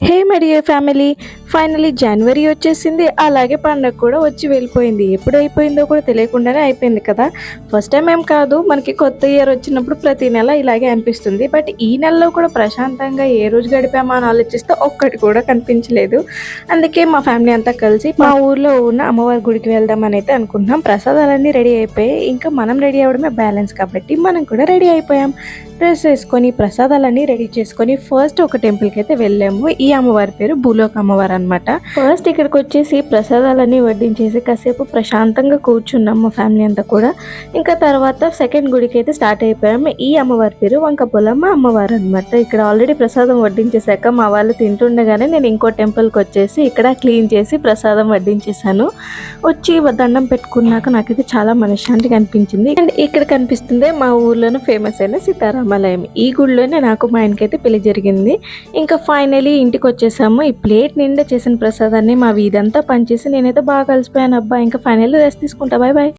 Hey my dear family, finally జనవరి వచ్చేసింది. అలాగే పండగ కూడా వచ్చి వెళ్ళిపోయింది. ఎప్పుడు అయిపోయిందో కూడా తెలియకుండానే అయిపోయింది కదా. ఫస్ట్ టైం ఏం కాదు, మనకి కొత్త ఇయర్ వచ్చినప్పుడు ప్రతి నెల ఇలాగే అనిపిస్తుంది. బట్ ఈ నెలలో కూడా ప్రశాంతంగా ఏ రోజు గడిపామా అని ఆలోచిస్తే ఒక్కటి కూడా కనిపించలేదు. అందుకే మా ఫ్యామిలీ అంతా కలిసి మా ఊర్లో ఉన్న అమ్మవారి గుడికి వెళ్దామని అయితే అనుకుంటున్నాం. ప్రసాదాలన్నీ రెడీ అయిపోయాయి. ఇంకా మనం రెడీ అవ్వడమే బ్యాలెన్స్ కాబట్టి మనం కూడా రెడీ అయిపోయాం. డ్రెస్ వేసుకొని ప్రసాదాలన్నీ రెడీ చేసుకొని ఫస్ట్ ఒక టెంపుల్కి అయితే వెళ్ళాము. ఈ అమ్మవారి పేరు భూలోక అమ్మవారు అనమాట. ఫస్ట్ ఇక్కడికి వచ్చేసి ప్రసాదాలన్నీ వడ్డించేసి కాసేపు ప్రశాంతంగా కూర్చున్నాం మా ఫ్యామిలీ అంతా కూడా. ఇంకా తర్వాత సెకండ్ గుడికి అయితే స్టార్ట్ అయిపోయాము. ఈ అమ్మవారి పేరు వంకపోలమ్మ అమ్మవారు అనమాట. ఇక్కడ ఆల్రెడీ ప్రసాదం వడ్డించేసాక మా వాళ్ళు తింటుండగానే నేను ఇంకో టెంపుల్కి వచ్చేసి ఇక్కడ క్లీన్ చేసి ప్రసాదం వడ్డించేసాను. వచ్చి దండం పెట్టుకున్నాక నాకైతే చాలా మనశ్శాంతిగా అనిపించింది. అండ్ ఇక్కడ కనిపిస్తుంది మా ఊర్లోనే ఫేమస్ అయిన సీతారామాలయం. ఈ గుడిలోనే నాకు మా ఆయనకైతే పెళ్లి జరిగింది. ఇంకా ఫైనలీ ఇంటికి వచ్చేసాము. ఈ ప్లేట్ నిండా చేసిన ప్రసాదాన్ని మా వీధంతా పనిచేసి నేనైతే బాగా కలిసిపోయాను. అబ్బా ఇంకా ఫైనల్లీ రెస్ట్ తీసుకుంటా. Bye bye.